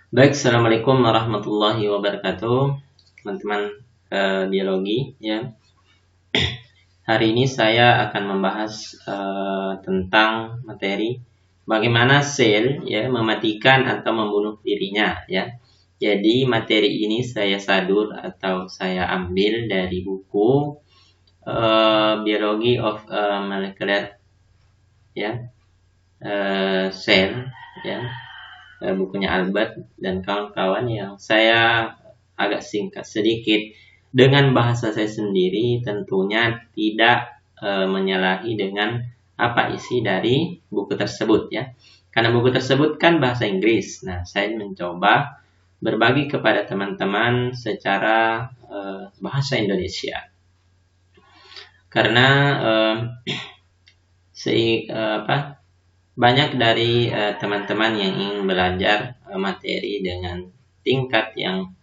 Baik, assalamualaikum warahmatullahi wabarakatuh, teman-teman biologi. Ya, hari ini saya akan membahas tentang materi bagaimana sel ya mematikan atau membunuh dirinya. Ya, jadi materi ini saya sadur atau saya ambil dari buku Biology of Molecular ya Cell ya. Bukunya Albert dan kawan-kawan yang saya agak singkat sedikit dengan bahasa saya sendiri, tentunya tidak menyalahi dengan apa isi dari buku tersebut ya. Karena buku tersebut kan bahasa Inggris. Nah, saya mencoba berbagi kepada teman-teman secara bahasa Indonesia. Karena banyak dari teman-teman yang ingin belajar materi dengan tingkat yang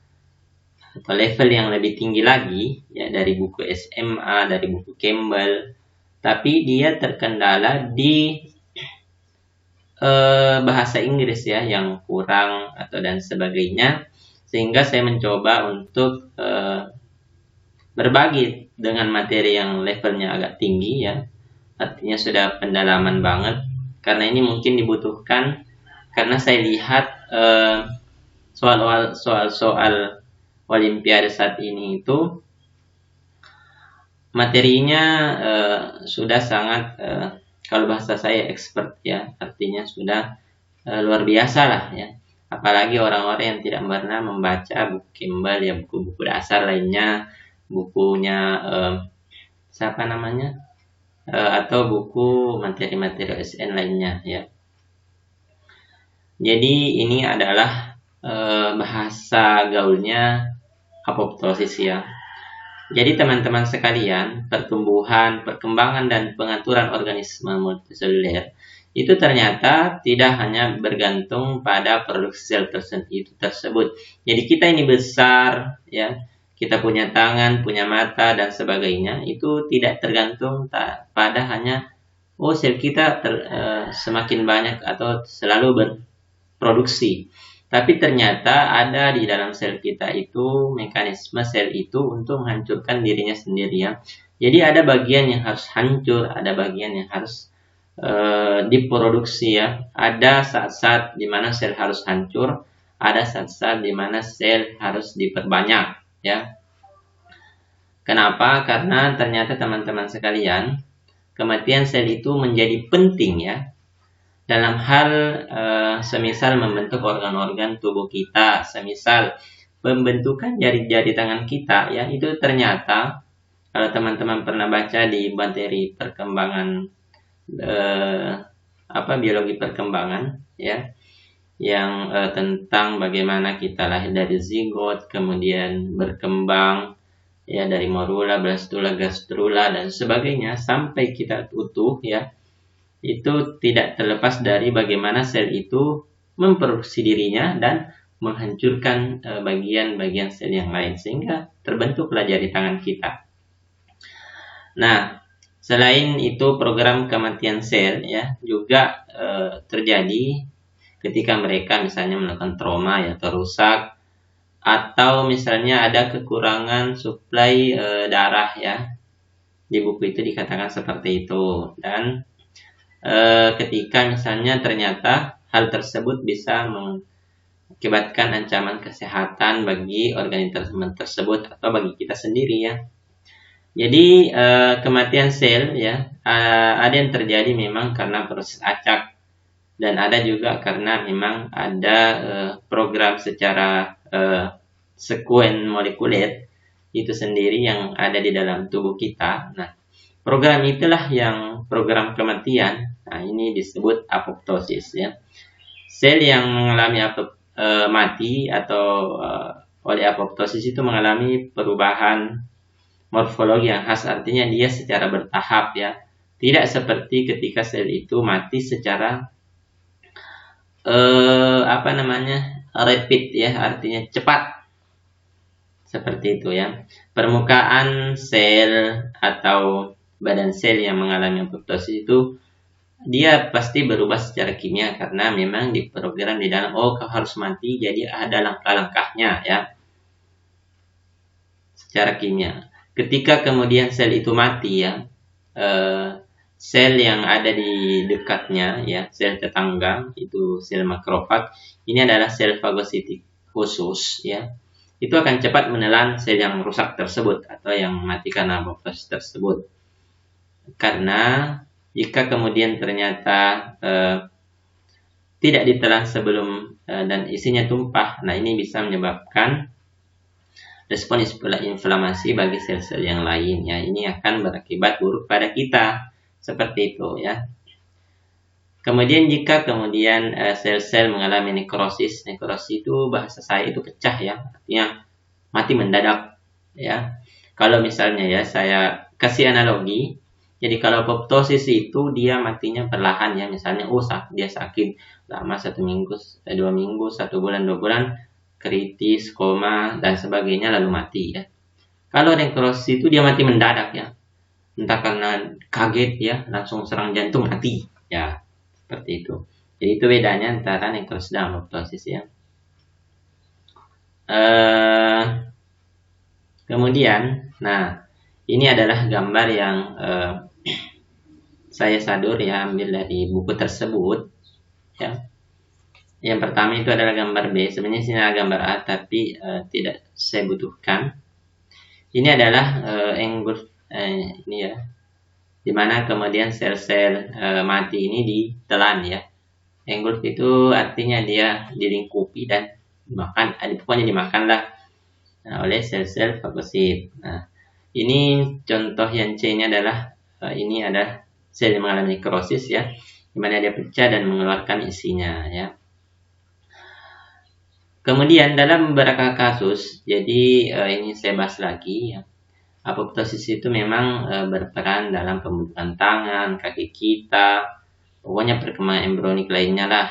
atau level yang lebih tinggi lagi ya, dari buku SMA, dari buku Campbell, tapi dia terkendala di bahasa Inggris ya yang kurang atau dan sebagainya, sehingga saya mencoba untuk berbagi dengan materi yang levelnya agak tinggi ya, artinya sudah pendalaman banget. Karena ini mungkin dibutuhkan karena saya lihat soal Olimpiade saat ini itu materinya sudah sangat kalau bahasa saya expert ya, artinya sudah luar biasa lah ya. Apalagi orang-orang yang tidak pernah membaca buku Campbell ya, buku-buku dasar lainnya, bukunya siapa namanya? Atau buku materi-materi SN lainnya ya. Jadi ini adalah bahasa gaulnya apoptosis ya. Jadi teman-teman sekalian, perkembangan dan pengaturan organisme multiseluler itu ternyata tidak hanya bergantung pada produksi sel tersebut. Jadi kita ini besar ya, kita punya tangan, punya mata dan sebagainya, itu tidak tergantung pada hanya sel kita semakin banyak atau selalu berproduksi. Tapi ternyata ada di dalam sel kita itu mekanisme sel itu untuk menghancurkan dirinya sendiri ya. Jadi ada bagian yang harus hancur, ada bagian yang harus diproduksi ya. Ada saat-saat di mana sel harus hancur, ada saat-saat di mana sel harus diperbanyak ya. Kenapa? Karena ternyata teman-teman sekalian, kematian sel itu menjadi penting ya dalam hal semisal membentuk organ-organ tubuh kita, semisal pembentukan jari-jari tangan kita ya, itu ternyata kalau teman-teman pernah baca di materi perkembangan biologi perkembangan ya, yang tentang bagaimana kita lahir dari zigot, kemudian berkembang ya dari morula, blastula, gastrula dan sebagainya sampai kita utuh ya. Itu tidak terlepas dari bagaimana sel itu memproduksi dirinya dan menghancurkan bagian-bagian sel yang lain sehingga terbentuklah jari tangan kita. Nah, selain itu program kematian sel ya juga terjadi ketika mereka misalnya melakukan trauma ya, atau rusak, atau misalnya ada kekurangan suplai darah ya. Di buku itu dikatakan seperti itu. Dan ketika misalnya ternyata hal tersebut bisa mengakibatkan ancaman kesehatan bagi organisme tersebut atau bagi kita sendiri ya. Jadi kematian sel ya ada yang terjadi memang karena proses acak, dan ada juga karena memang ada program secara sekuen molekuler itu sendiri yang ada di dalam tubuh kita. Nah, program itulah yang program kematian. Nah, ini disebut apoptosis ya. Sel yang mengalami mati atau oleh apoptosis itu mengalami perubahan morfologi yang khas, artinya dia secara bertahap ya. Tidak seperti ketika sel itu mati secara rapid ya, artinya cepat. Seperti itu ya. Permukaan sel atau badan sel yang mengalami apoptosis itu dia pasti berubah secara kimia karena memang diprogram di dalam kau harus mati, jadi ada langkah-langkahnya ya secara kimia. Ketika kemudian sel itu mati ya, sel yang ada di dekatnya ya, sel tetangga itu sel makrofag, ini adalah sel fagositik khusus ya, itu akan cepat menelan sel yang rusak tersebut atau yang mati karena apoptosis tersebut. Karena jika kemudian ternyata tidak ditelan sebelum dan isinya tumpah, nah ini bisa menyebabkan respon inflamasi bagi sel-sel yang lain ya. Ini akan berakibat buruk pada kita seperti itu ya. Kemudian jika kemudian sel-sel mengalami nekrosis itu bahasa saya itu pecah ya, artinya mati mendadak ya. Kalau misalnya ya saya kasih analogi, jadi kalau apoptosis itu dia matinya perlahan ya, misalnya dia sakit lama 1 minggu, 2 minggu, 1 bulan, 2 bulan, kritis, koma dan sebagainya lalu mati ya. Kalau nekrosis itu dia mati mendadak ya, entah karena kaget ya, langsung serang jantung mati ya, seperti itu. Jadi itu bedanya antara nekrosis dan apoptosis ya. Kemudian, nah ini adalah gambar yang saya sadur ya, ambil dari buku tersebut ya. Yang pertama itu adalah gambar B, sebenarnya sini ada gambar A tapi tidak saya butuhkan. Ini adalah engulf ini ya, dimana kemudian sel-sel mati ini ditelan ya. Engulf itu artinya dia dilingkupi dan dimakan, pokoknya dimakanlah oleh sel-sel fagosit. Nah, ini contoh yang C-nya adalah ini ada sel yang mengalami nekrosis ya, dimana dia pecah dan mengeluarkan isinya ya. Kemudian dalam beberapa kasus, jadi ini saya bahas lagi ya, apoptosis itu memang berperan dalam pembentukan tangan, kaki kita, pokoknya perkembangan embrionik lainnya lah,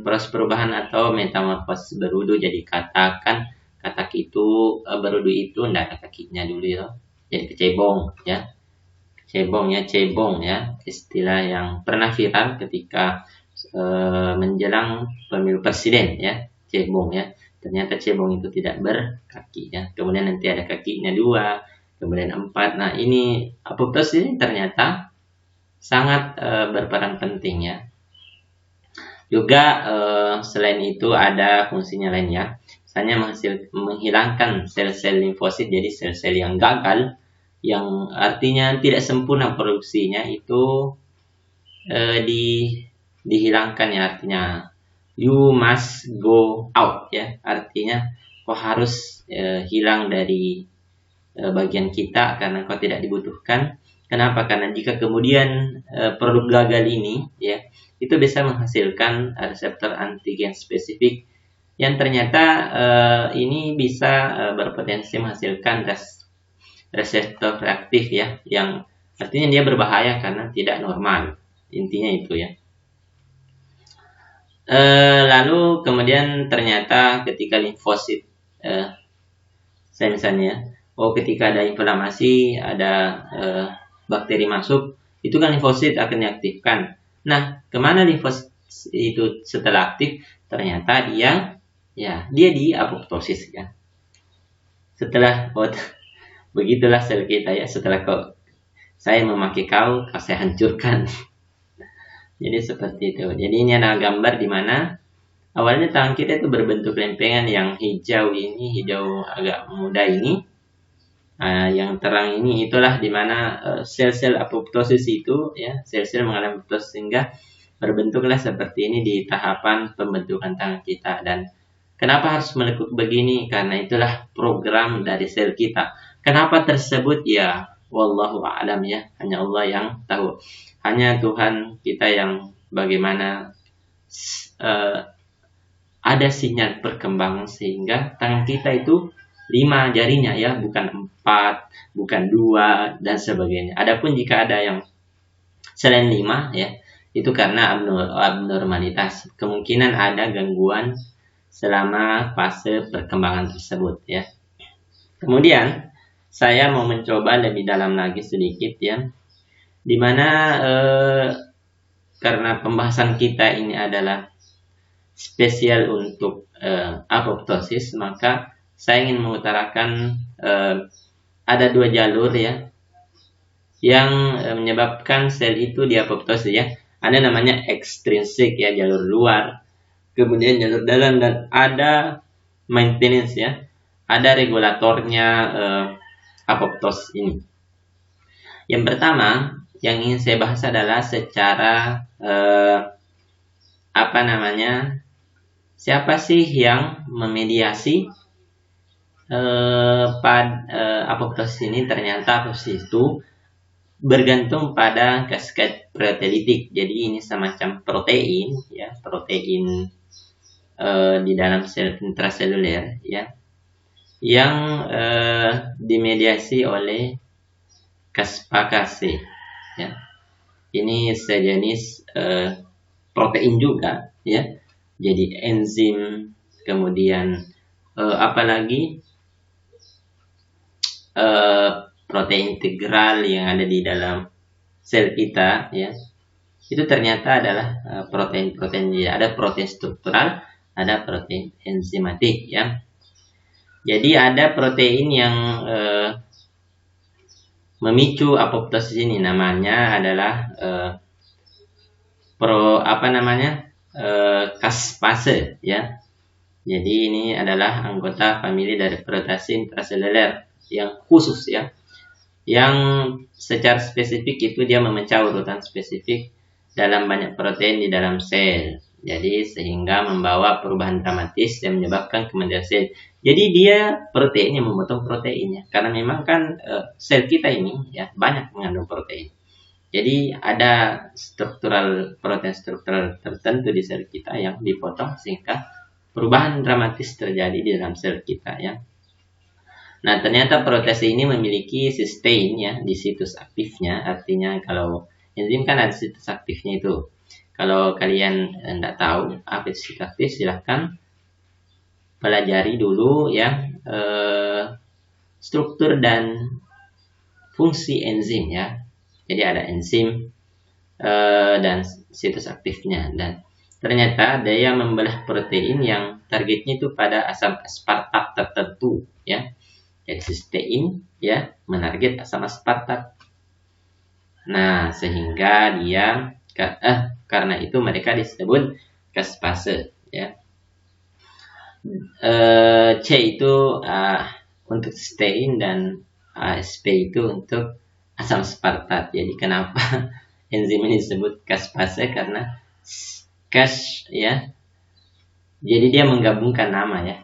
proses perubahan atau metamorfosis berudu. Jadi katakan katak itu berudu itu tidak ada kakinya dulu ya, jadi kecebong ya, cebong ya, istilah yang pernah viral ketika menjelang pemilu presiden ya, cebong ya. Ternyata cebong itu tidak berkaki ya, kemudian nanti ada kakinya 2, kemudian 4. Nah ini apoptosis ini ternyata sangat berperan penting ya. Juga selain itu ada fungsinya lain ya, misalnya menghilangkan sel-sel limfosit, jadi sel-sel yang gagal, yang artinya tidak sempurna produksinya itu dihilangkan ya, artinya you must go out ya, artinya kau harus hilang dari bagian kita karena kau tidak dibutuhkan. Kenapa? Karena jika kemudian produk gagal ini ya, itu bisa menghasilkan reseptor antigen spesifik yang ternyata ini bisa berpotensi menghasilkan reseptor reaktif ya, yang artinya dia berbahaya karena tidak normal. Intinya itu ya. Lalu kemudian ternyata ketika limfosit misalnya ketika ada inflamasi, ada bakteri masuk, itu kan limfosit akan diaktifkan. Nah, kemana limfosit itu setelah aktif? Ternyata dia di apoptosis ya. Setelah begitulah sel kita ya, setelah saya memakai kau saya hancurkan. Jadi seperti itu. Jadi ini adalah gambar di mana awalnya tangan kita itu berbentuk lempengan yang hijau ini, hijau agak muda ini. Yang terang ini itulah di mana sel-sel apoptosis itu ya, sel-sel mengalami apoptosis sehingga berbentuklah seperti ini di tahapan pembentukan tangan kita. Dan kenapa harus melekuk begini? Karena itulah program dari sel kita. Kenapa tersebut ya? Wallahu a'lam ya, hanya Allah yang tahu. Hanya Tuhan kita yang bagaimana ada sinyal perkembangan sehingga tangan kita itu 5 jarinya ya, bukan 4, bukan 2 dan sebagainya. Adapun jika ada yang selain 5 ya, itu karena abnormalitas. Kemungkinan ada gangguan selama fase perkembangan tersebut ya. Kemudian saya mau mencoba lebih dalam lagi sedikit ya. Dimana karena pembahasan kita ini adalah spesial untuk apoptosis, maka saya ingin mengutarakan ada dua jalur ya yang menyebabkan sel itu diapoptosis ya. Ada namanya ekstrinsik ya, jalur luar, kemudian jalur dalam, dan ada maintenance ya, ada regulatornya apoptosis ini. Yang pertama yang ingin saya bahas adalah secara siapa sih yang memediasi apoptosis ini. Ternyata apoptosis itu bergantung pada kaskade proteolitik. Jadi ini semacam protein ya, protein di dalam sel intraseluler ya, yang dimediasi oleh caspase ya. Ini sejenis protein juga ya. Jadi enzim, kemudian apalagi protein integral yang ada di dalam sel kita ya, itu ternyata adalah protein-protein ya. Ada protein struktural, ada protein enzimatik ya. Jadi ada protein yang memicu apoptosis ini, namanya adalah caspase ya. Jadi ini adalah anggota famili dari protase intraseluler yang khusus ya, yang secara spesifik itu dia memecah urutan spesifik dalam banyak protein di dalam sel. Jadi sehingga membawa perubahan dramatis yang menyebabkan kematian sel. Jadi dia protein yang memotong proteinnya, karena memang kan sel kita ini ya banyak mengandung protein. Jadi ada protein struktural tertentu di sel kita yang dipotong sehingga perubahan dramatis terjadi di dalam sel kita ya. Nah, ternyata protase ini memiliki cysteine ya di situs aktifnya. Artinya kalau enzim kan ada situs aktifnya itu. Kalau kalian tidak tahu apa itu situs aktif, silahkan pelajari dulu ya struktur dan fungsi enzim ya. Jadi ada enzim dan situs aktifnya, dan ternyata daya membelah protein yang targetnya itu pada asam aspartat tertentu ya. Jadi cysteine ya menarget asam aspartat. Nah, sehingga dia karena itu mereka disebut caspase ya. C itu untuk cysteine dan ASP itu untuk asam aspartat. Jadi kenapa enzim ini disebut caspase? Karena cas ya. Jadi dia menggabungkan nama ya.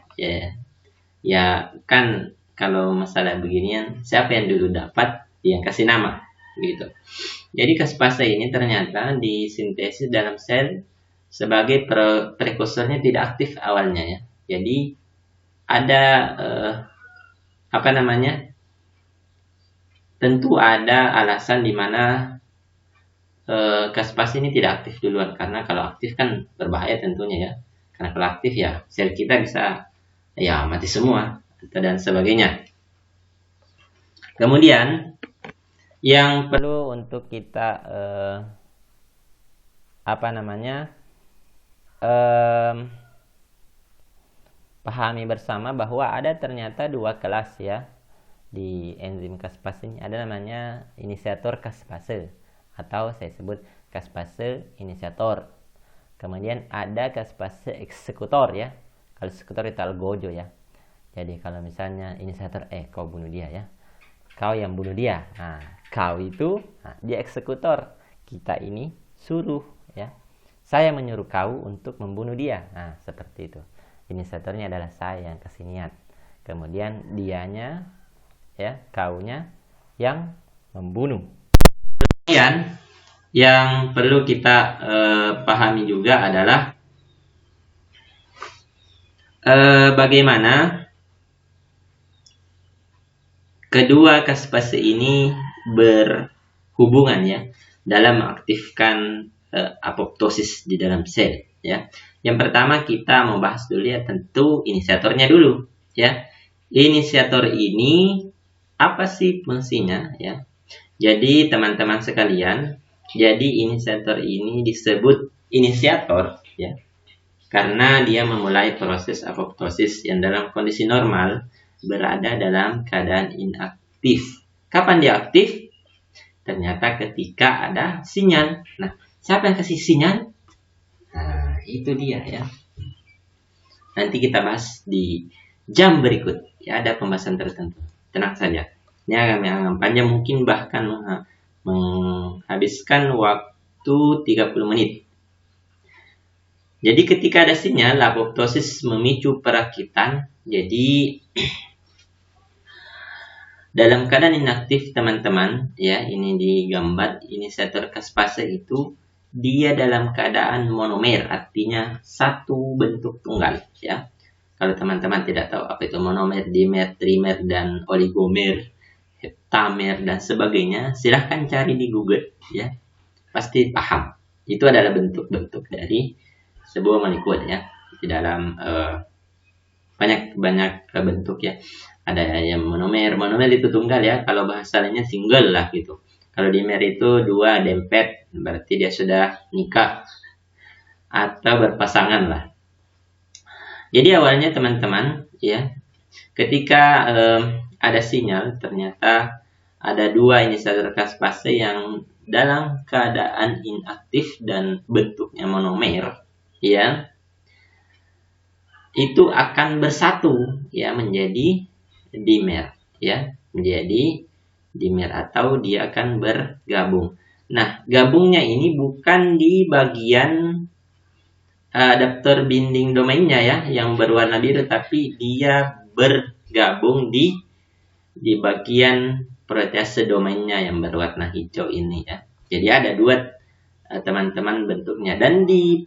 Ya kan kalau masalah beginian, siapa yang dulu dapat, dia kasih nama gitu. Jadi caspase ini ternyata disintesis dalam sel sebagai prekursornya tidak aktif awalnya ya. Jadi ada tentu ada alasan di mana caspase ini tidak aktif duluan, karena kalau aktif kan berbahaya tentunya ya. Karena kalau aktif ya sel kita bisa ya mati semua dan sebagainya. Kemudian yang perlu untuk kita pahami bersama bahwa ada ternyata dua kelas ya di enzim caspase ini. Ada namanya inisiator caspase atau saya sebut caspase inisiator. Kemudian ada caspase eksekutor ya. Kalau eksekutor itu algojo ya. Jadi kalau misalnya inisiator kau bunuh dia ya, kau yang bunuh dia. Nah, kau itu dia eksekutor. Kita ini suruh ya. Saya menyuruh kau untuk membunuh dia. Nah, seperti itu. Inisiatornya adalah saya yang kasih niat. Kemudian dianya ya, kaunya yang membunuh. Kemudian yang perlu kita pahami juga adalah bagaimana kedua caspase ini berhubungan ya dalam mengaktifkan apoptosis di dalam sel ya. Yang pertama kita mau bahas dulu ya tentu inisiatornya dulu ya. Inisiator ini apa sih fungsinya ya? Jadi teman-teman sekalian, jadi inisiator ini disebut inisiator ya, karena dia memulai proses apoptosis yang dalam kondisi normal berada dalam keadaan inaktif. Kapan dia aktif? Ternyata ketika ada sinyal. Nah, siapa yang kasih sinyal? Nah, itu dia ya. Nanti kita bahas di jam berikut. Ya, ada pembahasan tertentu. Tenang saja. Ini akan panjang, mungkin bahkan menghabiskan waktu 30 menit. Jadi ketika ada sinyal, apoptosis memicu perakitan. Jadi dalam keadaan inaktif teman-teman, ya ini digambar inisiator caspase itu dia dalam keadaan monomer, artinya satu bentuk tunggal ya. Kalau teman-teman tidak tahu apa itu monomer, dimer, trimer, dan oligomer, heptamer, dan sebagainya, silahkan cari di Google ya. Pasti paham. Itu adalah bentuk-bentuk dari sebuah molekul ya. Di dalam banyak bentuk ya. Ada yang monomer itu tunggal ya. Kalau bahasa lainnya single lah gitu. Kalau dimer itu dua dempet, berarti dia sudah nikah atau berpasangan lah. Jadi awalnya teman-teman ya, ketika ada sinyal, ternyata ada dua inisiator caspase yang dalam keadaan inaktif dan bentuknya monomer ya, itu akan bersatu ya menjadi dimer ya, menjadi dimer atau dia akan bergabung. Nah, gabungnya ini bukan di bagian adaptor binding domainnya ya yang berwarna biru, tapi dia bergabung di bagian protease domainnya yang berwarna hijau ini ya. Jadi ada dua teman-teman bentuknya, dan di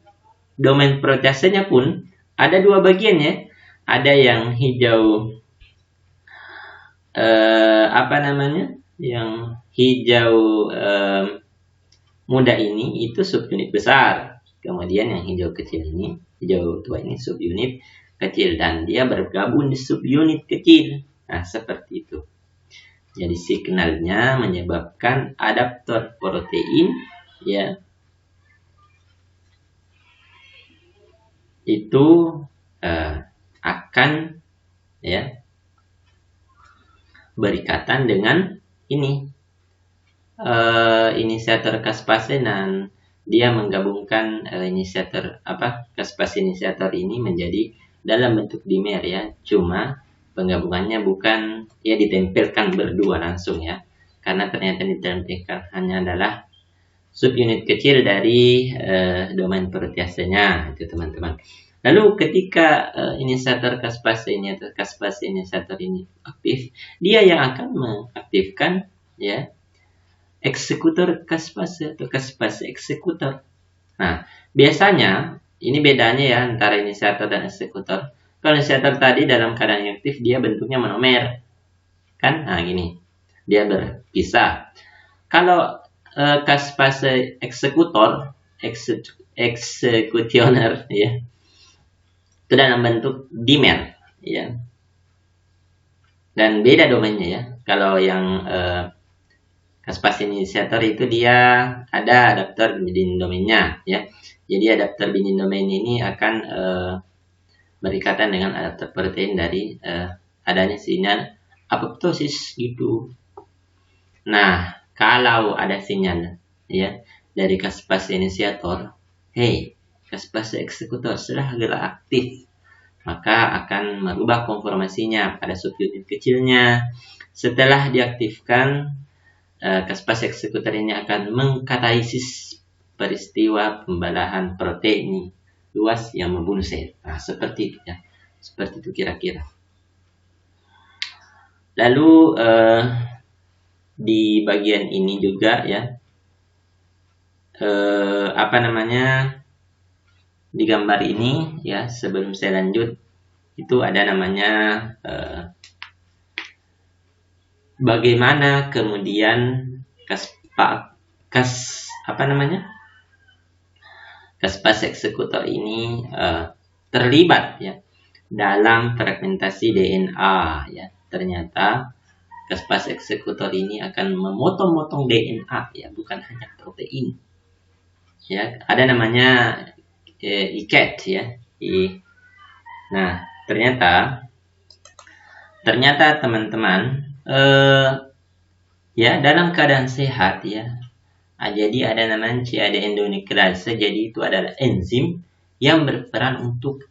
domain proteasenya pun ada dua bagian ya. Ada yang hijau yang hijau muda ini itu subunit besar. Kemudian yang hijau kecil ini, hijau tua ini subunit kecil, dan dia bergabung di subunit kecil. Nah, seperti itu. Jadi signalnya menyebabkan adaptor protein ya itu akan ya berikatan dengan ini inisiator caspase, dan dia menggabungkan inisiator caspase inisiator ini menjadi dalam bentuk dimer ya. Cuma penggabungannya bukan ya ditempelkan berdua langsung ya, karena ternyata ditempelkan hanya adalah subunit kecil dari domain proteasenya itu teman-teman. Lalu ketika inisiator caspase ini atau caspase inisiator ini aktif, dia yang akan mengaktifkan ya eksekutor caspase atau caspase eksekutor. Nah, biasanya ini bedanya ya antara inisiator dan eksekutor. Kalau inisiator tadi dalam keadaan aktif dia bentuknya monomer, kan? Nah gini, dia berpisah. Kalau caspase eksekutor, eksekutioner ya, itu dalam bentuk dimer ya, dan beda domainnya ya. Kalau yang caspase inisiator itu dia ada adaptor binding domainnya ya. Jadi adaptor binding domain ini akan berikatan dengan adaptor protein dari adanya sinyal apoptosis gitu. Nah, kalau ada sinyal ya dari caspase inisiator, caspase eksekutor sudah gerak aktif, maka akan merubah konformasinya pada subunit kecilnya. Setelah diaktifkan, caspase eksekutor ini akan mengkatalisis peristiwa pembalahan protein luas yang membunuh sel. Nah, seperti itu ya. Seperti itu kira-kira. Lalu di bagian ini juga ya, di gambar ini ya, sebelum saya lanjut, itu ada namanya bagaimana kemudian caspase eksekutor ini terlibat ya dalam fragmentasi DNA ya. Ternyata Kaspas eksekutor ini akan memotong-motong DNA, ya, bukan hanya protein. Ya, ada namanya ICAT, ya. Nah, ternyata teman-teman, ya, dalam keadaan sehat, ya. Jadi ada namanya CAD endonuklease. Jadi itu adalah enzim yang berperan untuk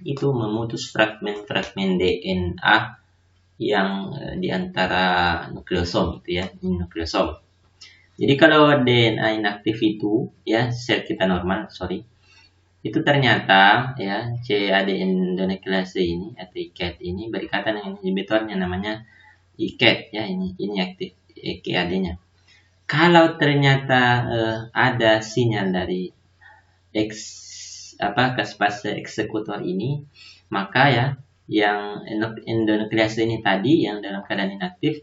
itu memutus fragmen-fragmen DNA yang di antara nukleosom itu, ya, nukleosom. Jadi kalau DNA inaktif itu, ya, sel kita normal, itu ternyata, ya, CAD endonuklease ini atau ICAT ini berikatan dengan inhibitornya namanya ICAT, ya, ini aktif CAD-nya. Kalau ternyata ada sinyal dari kaspas eksekutor ini, maka, ya, yang endonuklease ini tadi yang dalam keadaan inaktif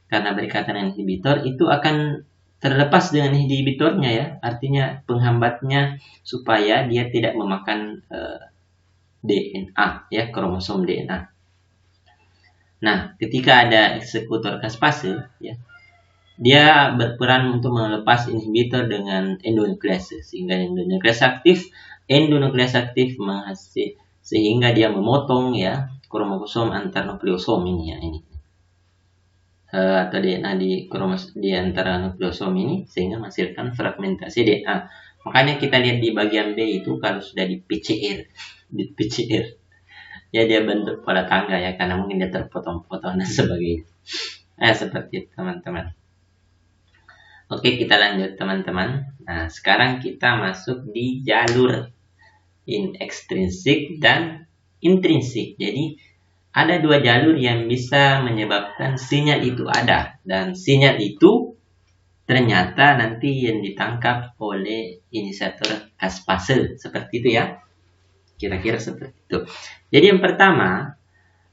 karena berikatan dengan inhibitor itu akan terlepas dengan inhibitornya, ya, artinya penghambatnya supaya dia tidak memakan DNA, ya, kromosom DNA. Nah, ketika ada eksekutor kaspase, ya, dia berperan untuk melepas inhibitor dengan endonuklease sehingga endonuklease aktif sehingga dia memotong, ya, kromosom antar nukleosom ini, ya, ini atau DNA di antara nukleosom ini sehingga menghasilkan fragmentasi DNA. Makanya kita lihat di bagian B itu kalau sudah di PCR, ya, dia bentuk pola tangga, ya, karena mungkin dia terpotong-potong dan sebagainya. Seperti itu, teman-teman. Oke, kita lanjut, teman-teman. Nah, sekarang kita masuk di jalur ekstrinsik dan intrinsik. Jadi ada dua jalur yang bisa menyebabkan sinyal itu ada, dan sinyal itu ternyata nanti yang ditangkap oleh inisiator kaspase, seperti itu, ya, kira-kira seperti itu. Jadi yang pertama,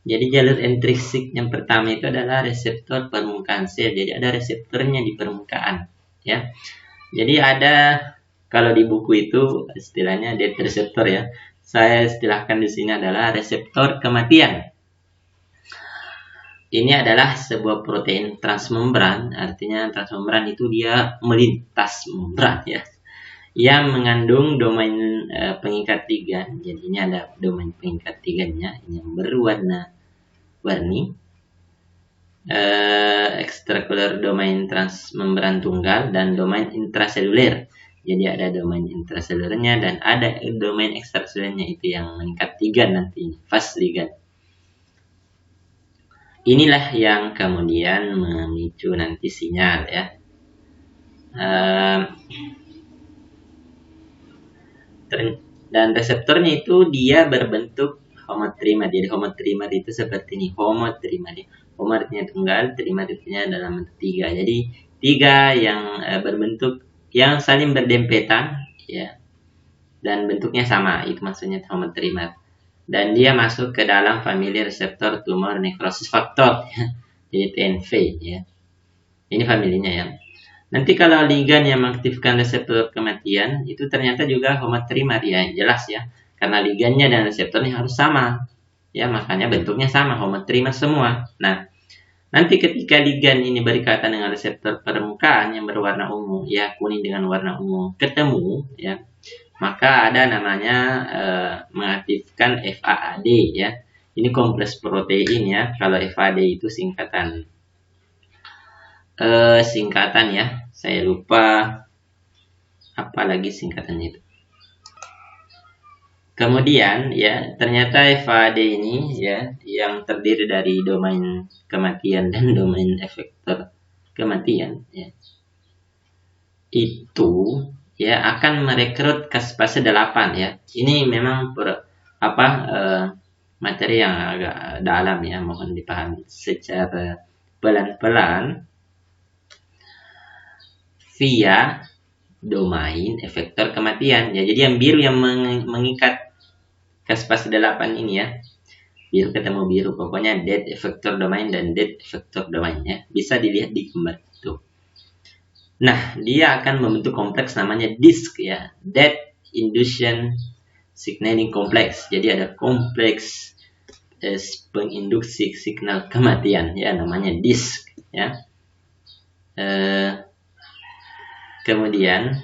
jalur intrinsik yang pertama itu adalah reseptor permukaan sel. Jadi ada reseptornya di permukaan, ya. Jadi ada, kalau di buku itu istilahnya death receptor, ya. Saya istilahkan di sini adalah reseptor kematian. Ini adalah sebuah protein transmembran, artinya transmembran itu dia melintas membran, ya, yang mengandung domain pengikat ligand. Jadi ini ada domain pengikat ligandnya yang berwarna-warni, ekstraseluler domain transmembran tunggal dan domain intraseluler. Jadi ada domain intraselulernya dan ada domain ekstraselulernya, itu yang mengikat ligand nanti, fast ligand. Inilah yang kemudian memicu nanti sinyal, ya. Dan reseptornya itu dia berbentuk homotrimer. Jadi homotrimer itu seperti ini, homotrimer. Homo artinya tunggal, trimer artinya dalam bentuk 3. Jadi 3 yang berbentuk yang saling berdempetan, ya, dan bentuknya sama, itu maksudnya homotrimer. Dan dia masuk ke dalam famili reseptor tumor necrosis factor, ya. Jadi TNF, ya. Ini familinya, ya. Nanti kalau ligand yang mengaktifkan reseptor kematian itu ternyata juga homotrimer, ya, jelas, ya. Karena ligandnya dan reseptornya harus sama, ya, makanya bentuknya sama, homotrimer semua. Nah, nanti ketika ligand ini berikatan dengan reseptor permukaan yang berwarna ungu, ya, kuning dengan warna ungu ketemu, ya, maka ada namanya mengaktifkan FAAD, ya. Ini kompleks protein, ya. Kalau FAD itu singkatan, ya. Saya lupa apa lagi singkatannya itu. Kemudian, ya, ternyata FAD ini, ya, yang terdiri dari domain kematian dan domain efektor kematian, ya, itu, ya, akan merekrut kaspase 8, ya. Ini memang materi yang agak dalam, ya, mohon dipahami secara pelan-pelan via domain efektor kematian, ya. Jadi yang biru yang mengikat kaspase 8 ini, ya, biru ketemu biru, pokoknya dead effector domain dan dead effector domain, ya, bisa dilihat di gambar itu. Nah, dia akan membentuk kompleks namanya DISC, ya, Dead Induction Signaling Complex. Jadi ada kompleks penginduksi signal kematian, ya, namanya disk, ya. Kemudian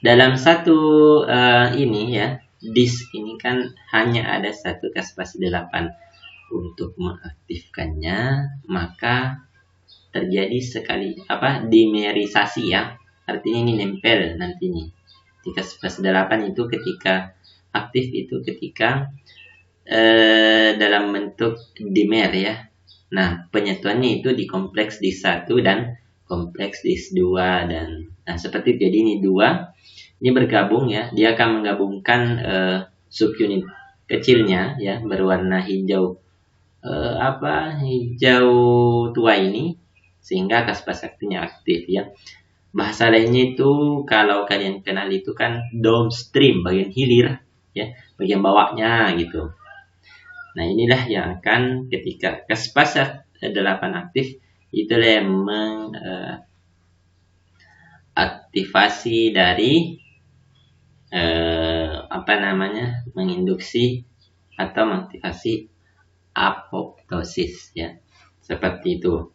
dalam satu ini, ya, disk ini kan hanya ada satu caspase 8. Untuk mengaktifkannya maka terjadi sekali dimerisasi, ya. Artinya ini nempel nanti nih. Di caspase 8 itu ketika aktif itu ketika dalam bentuk dimer, ya. Nah, penyatuannya itu di kompleks disk 1 dan kompleks disk 2 dan seperti itu. Jadi ini dua ini bergabung, ya. Dia akan menggabungkan subunit kecilnya, ya, berwarna hijau hijau tua ini sehingga caspase aktifnya aktif, ya. Bahasa lainnya itu kalau kalian kenal itu kan downstream, bagian hilir, ya, bagian bawahnya gitu. Nah, inilah yang akan ketika caspase 8 aktif itulah yang mengaktifasi dari menginduksi atau mengaktifasi apoptosis, ya, seperti itu.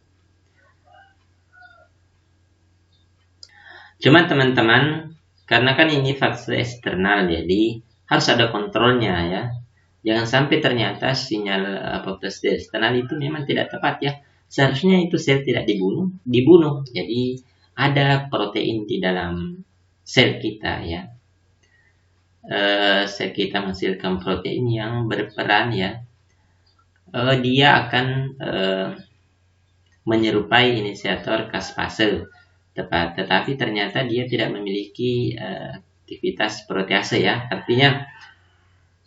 Cuma teman-teman, karena kan ini fase eksternal, jadi harus ada kontrolnya, ya. Jangan sampai ternyata sinyal apoptosis eksternal itu memang tidak tepat, ya. Seharusnya itu sel tidak dibunuh. Jadi ada protein di dalam sel kita, ya. Sel kita menghasilkan protein yang berperan, ya. Dia akan menyerupai inisiator caspase, tetapi ternyata dia tidak memiliki aktivitas protease, ya. Artinya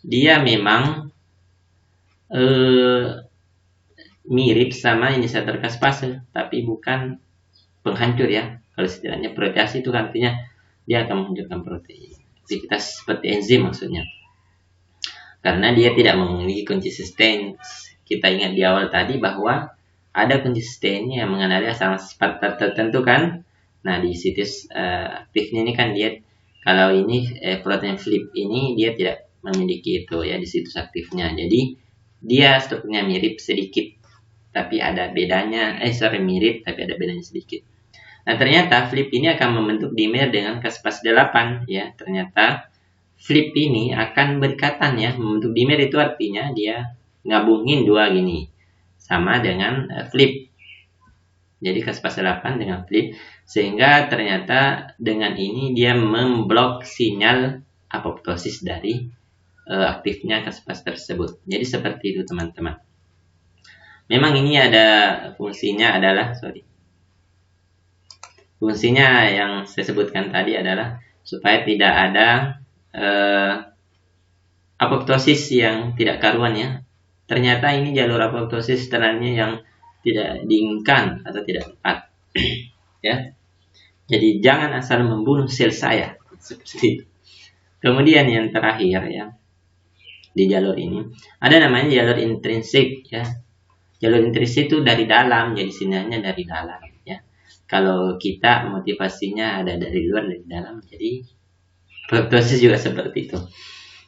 dia memang mirip sama inisiator caspase, tapi bukan penghancur, ya. Kalau setidaknya protease itu artinya dia akan menghancurkan protein, aktivitas seperti enzim maksudnya. Karena dia tidak memiliki kunci sustain. Kita ingat di awal tadi bahwa ada kunci sustain yang mengenali asal sifat tertentu, kan. Nah, di situs aktifnya ini kan dia, kalau ini protein flip ini dia tidak memiliki itu, ya, di situs aktifnya. Jadi dia strukturnya mirip sedikit, tapi ada bedanya. Mirip tapi ada bedanya sedikit. Nah, ternyata flip ini akan membentuk dimer dengan caspase 8, ya. Ternyata flip ini akan berikatan, ya. Membentuk dimer itu artinya dia gabungin dua gini, sama dengan flip. Jadi caspase 8 dengan flip, sehingga ternyata dengan ini dia memblok sinyal apoptosis dari aktifnya caspase tersebut. Jadi seperti itu, teman-teman. Memang ini ada fungsinya fungsinya yang saya sebutkan tadi adalah supaya tidak ada apoptosis yang tidak karuan, ya. Ternyata ini jalur apoptosis eksternalnya yang tidak diinginkan atau tidak tepat, ya. Jadi jangan asal membunuh sel saya, seperti itu. Kemudian yang terakhir, ya, di jalur ini ada namanya jalur intrinsik, ya. Jalur intrinsik itu dari dalam, jadi sinyalnya dari dalam, ya. Kalau kita motivasinya ada dari luar, dari dalam, jadi apoptosis juga seperti itu.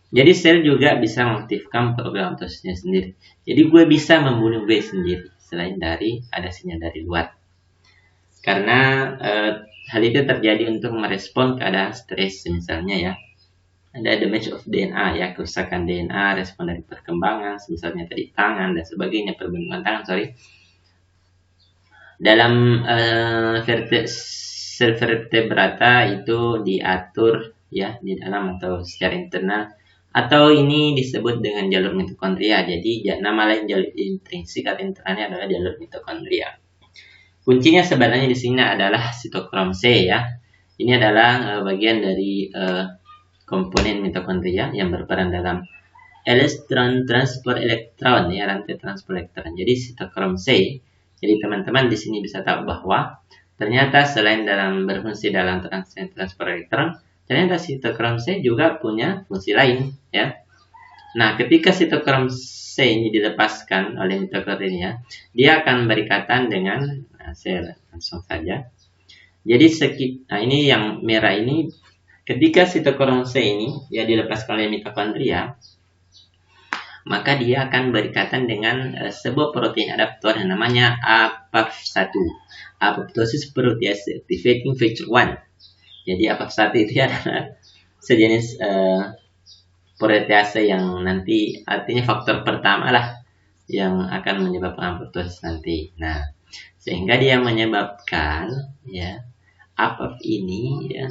Jadi sel juga bisa mengaktifkan program apoptosisnya sendiri. Jadi gue bisa membunuh gue sendiri selain dari ada sinyal dari luar. Karena hal itu terjadi untuk merespon keadaan stres, misalnya, ya. Ada damage of DNA, ya, kerusakan DNA, respon dari perkembangan, misalnya tadi tangan dan sebagainya, perbentukan tangan, Dalam sel vertebrata itu diatur, ya, di dalam atau secara internal, atau ini disebut dengan jalur mitokondria. Jadi nama lain jalur intrinsik atau internalnya adalah jalur mitokondria. Kuncinya sebenarnya di sini adalah sitokrom C, ya. Ini adalah bagian dari komponen mitokondria yang berperan dalam elektron transport elektron, ya, rantai transport elektron. Jadi sitokrom C. Jadi teman-teman di sini bisa tahu bahwa ternyata selain berfungsi dalam transport elektron, ternyata sitokrom C juga punya fungsi lain, ya. Nah, ketika sitokrom C ini dilepaskan oleh mitokondria, dia akan berikatan dengan sel, langsung saja. Jadi ini yang merah ini ketika sitokrom C ini ya dilepaskan oleh mitokondria, maka dia akan berikatan dengan sebuah protein adaptor yang namanya APAF1, apoptosis protease activating factor 1. Jadi APAF1 itu adalah sejenis protease yang nanti artinya faktor pertama lah yang akan menyebabkan apoptosis nanti. Nah, sehingga dia menyebabkan ya APAF ini ya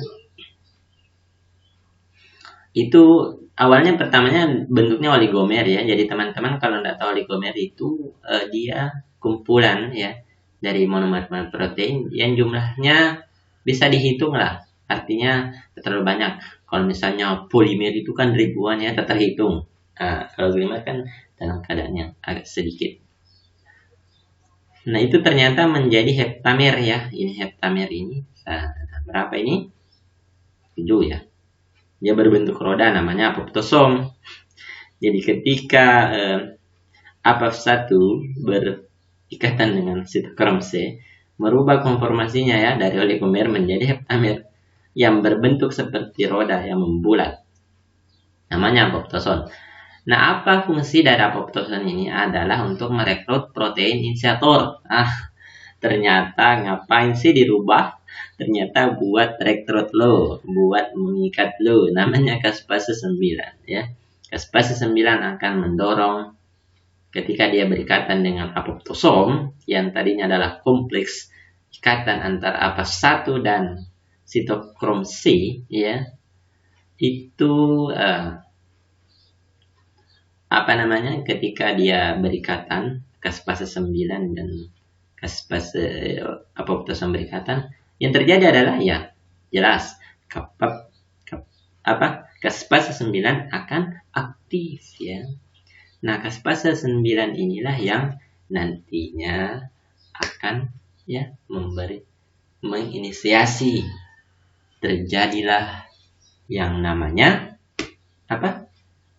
itu awalnya pertamanya bentuknya oligomer ya. Jadi teman-teman kalau tidak tahu oligomer itu dia kumpulan ya dari monomer protein yang jumlahnya bisa dihitung lah. Artinya terlalu banyak. Kalau misalnya polimer itu kan ribuan ya, tak terhitung. Kalau polimer kan dalam keadaannya agak sedikit. Nah itu ternyata menjadi heptamer ya. Ini heptamer ini. Nah, berapa ini? 7 ya. Dia berbentuk roda namanya apoptosom. Jadi ketika APAF1 berikatan dengan sitokrom C, merubah konformasinya ya dari oligomer menjadi heptamer yang berbentuk seperti roda yang membulat. Namanya apoptoson. Nah, apa fungsi dari apoptoson ini adalah untuk merekrut protein inisiator. Ternyata ngapain sih dirubah? Ternyata buat rekrut lo, buat mengikat lo, namanya caspase 9 ya. Caspase 9 akan mendorong ketika dia berikatan dengan apoptosom yang tadinya adalah kompleks ikatan antara APAF1 dan sitokrom C ya. Itu ketika dia berikatan caspase 9 dan caspase apoptosom berikatan, yang terjadi adalah ya jelas caspase 9 akan aktif ya. Nah, caspase 9 inilah yang nantinya akan ya menginisiasi terjadilah yang namanya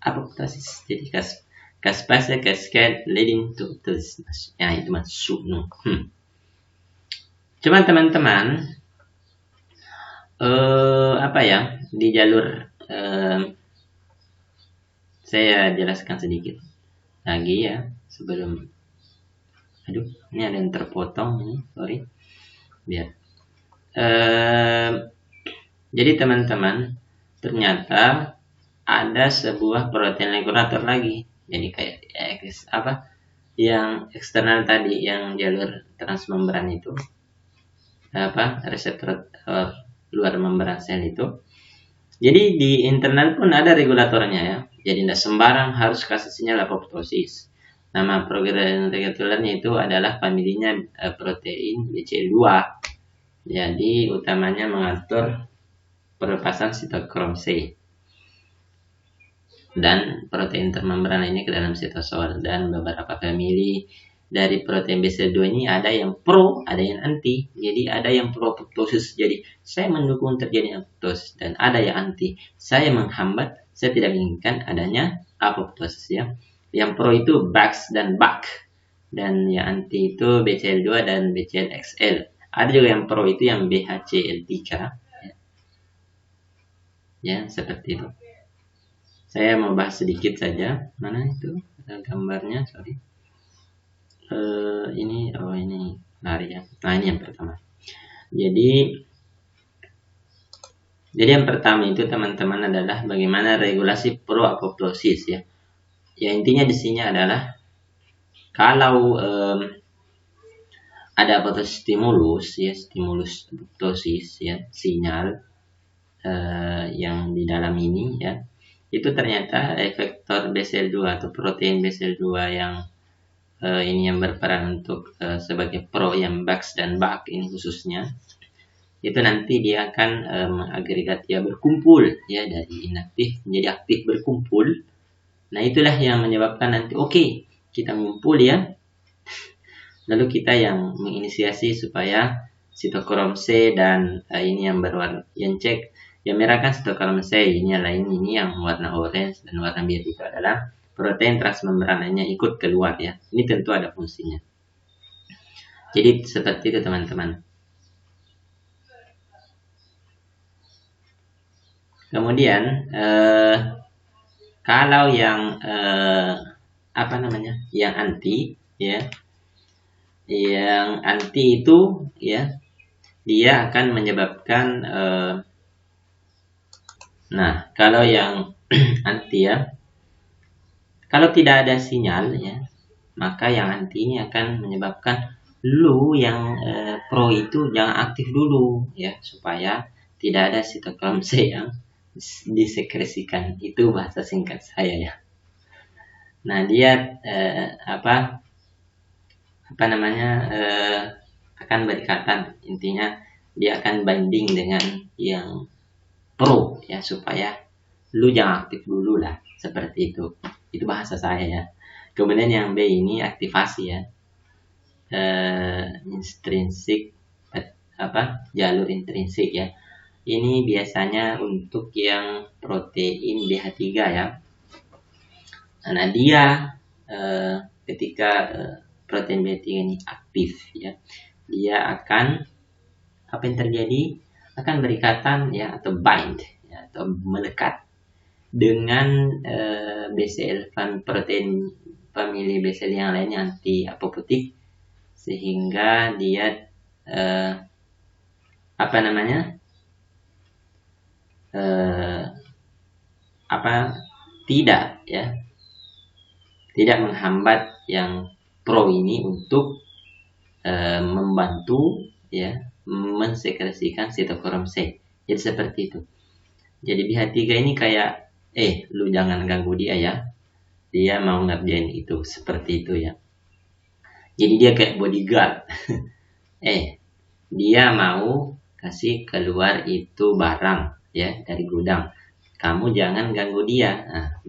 apoptosis. Jadi caspase cascade leading to apoptosis. Ya, itu masuk. Cuman teman-teman di jalur saya jelaskan sedikit lagi ya sebelum ini ada yang terpotong ini, sorry. Biar jadi teman-teman ternyata ada sebuah protein regulator lagi. Jadi kayak yang eksternal tadi yang jalur transmembran itu reseptor luar membran sel itu. Jadi di internal pun ada regulatornya ya. Jadi tidak sembarang harus kasih sinyal apoptosis. Nama protein regulatornya itu adalah familinya protein BCL2. Jadi utamanya mengatur pelepasan sitokrom C dan protein intermembran ini ke dalam sitosol. Dan beberapa famili dari protein BCL2 ini ada yang pro, ada yang anti. Jadi ada yang pro apoptosis, jadi saya mendukung terjadinya apoptosis, dan ada yang anti, saya menghambat, saya tidak menginginkan adanya apoptosis ya. Yang pro itu BAX dan BAC, dan yang anti itu BCL2 dan BCLXL. Ada juga yang pro itu yang BHCL3 ya, seperti itu. Saya mau bahas sedikit saja. Mana itu gambarnya, sorry. Ini lari ya. Nah, ini yang pertama. Jadi yang pertama itu teman-teman adalah bagaimana regulasi pro-apoptosis ya. Ya intinya di sini adalah kalau ada apoptosis stimulus ya, stimulus apoptosis ya, sinyal yang di dalam ini ya, itu ternyata efektor BCL2 atau protein BCL2 yang ini yang berperan untuk sebagai pro yang BAX dan BAC ini khususnya, itu nanti dia akan mengagregat ya, berkumpul ya, dari inaktif menjadi aktif berkumpul. Nah itulah yang menyebabkan nanti kita ngumpul ya, lalu kita yang menginisiasi supaya sitokrom C dan ini yang berwarna yang merah kan sitokrom C, ini yang warna orange dan warna biru itu adalah protein transmembrananya ikut keluar ya. Ini tentu ada fungsinya. Jadi seperti itu teman-teman. Kemudian kalau yang yang anti, ya, yang anti itu, ya, dia akan menyebabkan nah, kalau yang anti, ya, kalau tidak ada sinyal, ya, maka yang anti ini akan menyebabkan lu yang pro itu jangan aktif dulu, ya, supaya tidak ada sitokin C yang disekresikan. Itu bahasa singkat saya, ya. Nah, dia akan berikatan, intinya dia akan banding dengan yang pro, ya, supaya lu jangan aktif dulu lah, seperti itu bahasa saya, ya. Kemudian yang B ini aktivasi, ya, intrinsik, jalur intrinsik, ya. Ini biasanya untuk yang protein BH3, ya. Nah, dia ketika protein BH3 ini aktif, ya, dia akan, apa yang terjadi, akan berikatan, ya, atau bind, ya, atau melekat dengan BCL protein famili BCL yang lainnya anti apoptotik, sehingga dia tidak menghambat yang pro ini untuk membantu, ya, mensekresikan sitokin C. Jadi seperti itu. Jadi BH3 ini kayak lu jangan ganggu dia, ya, dia mau ngerjain itu, seperti itu, ya. Jadi dia kayak bodyguard. Dia mau kasih keluar itu barang, ya, dari gudang. Kamu jangan ganggu dia. Nah,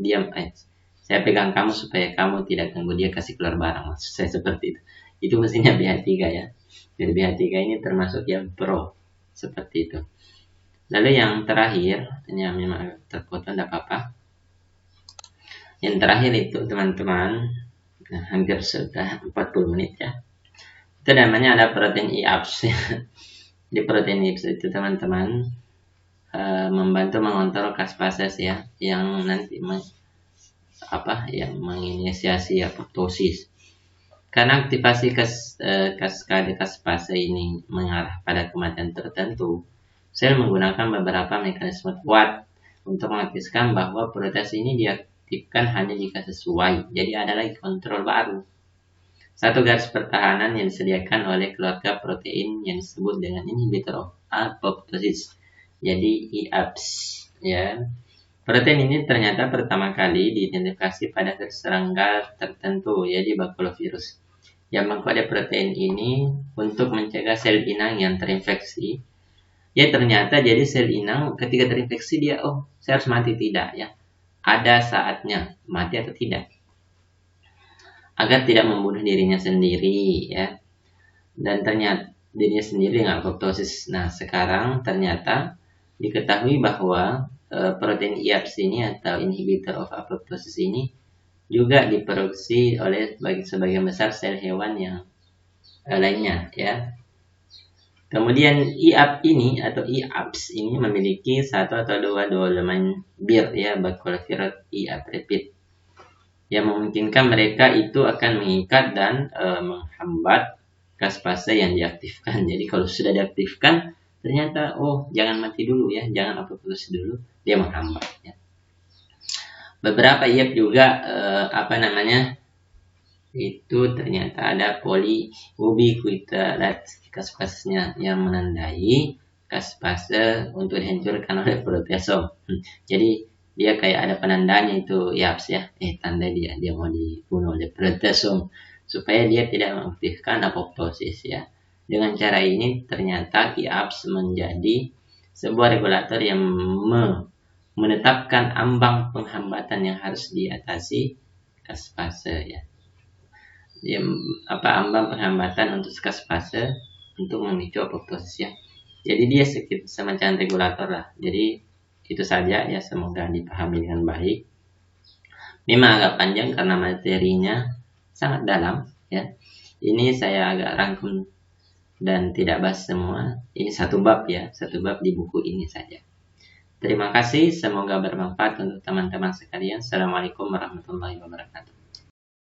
saya pegang kamu supaya kamu tidak ganggu dia kasih keluar barang. Maksud saya seperti itu. Itu mestinya BH3, ya. Jadi BH3 ini termasuk yang pro, seperti itu. Lalu yang terakhir, ini yang memang terpotong, tidak apa-apa. Yang terakhir itu, teman-teman, hampir sudah 40 menit, ya. Itu namanya ada protein IAPS. Di protein IAPS itu, teman-teman, membantu mengontrol kaspases, ya, yang nanti yang menginisiasi apoptosis. Karena aktivasi kaskade kaspase ini mengarah pada kematian tertentu, sel menggunakan beberapa mekanisme kuat untuk memastikan bahwa protease ini diaktifkan hanya jika sesuai. Jadi ada lagi kontrol baru. Satu garis pertahanan yang disediakan oleh keluarga protein yang disebut dengan inhibitor of apoptosis. Jadi IAPS, ya. Protein ini ternyata pertama kali diidentifikasi pada virus serangga tertentu, yaitu bakulovirus, yang mengkode protein ini untuk mencegah sel inang yang terinfeksi. Ya, ternyata jadi sel inang ketika terinfeksi dia, saya harus mati, tidak, ya. Ada saatnya mati atau tidak, agar tidak membunuh dirinya sendiri, ya. Dan ternyata dirinya sendiri nggak apoptosis. Nah, sekarang ternyata diketahui bahwa protein IAPS ini atau inhibitor of apoptosis ini juga diproduksi oleh sebagian besar sel hewan yang lainnya, ya. Kemudian IAPS ini memiliki satu atau dua doleman bir, ya, bakulovirus IAP-repeat, yang memungkinkan mereka itu akan mengikat dan menghambat kaspase yang diaktifkan. Jadi kalau sudah diaktifkan, ternyata jangan mati dulu, ya, jangan apoptosis dulu, dia menghambat, ya. Beberapa IAP juga itu ternyata ada polyubiquitariat kaspasenya yang menandai kaspase untuk dihancurkan oleh proteasom. Jadi dia kayak ada penandanya itu IAPS, ya, tanda dia mau dibunuh oleh proteasom supaya dia tidak mengaktifkan apoptosis, ya. Dengan cara ini ternyata IAPS menjadi sebuah regulator yang menetapkan ambang penghambatan yang harus diatasi kaspase, ya. Ambang penghambatan untuk kaspase untuk memicu apoptosis, ya. Jadi dia semacam regulator lah. Jadi itu saja, ya, semoga dipahami dengan baik. Memang agak panjang karena materinya sangat dalam, ya. Ini saya agak rangkum dan tidak bahas semua. Ini satu bab, ya, satu bab di buku ini saja. Terima kasih, semoga bermanfaat untuk teman-teman sekalian. Assalamualaikum warahmatullahi wabarakatuh.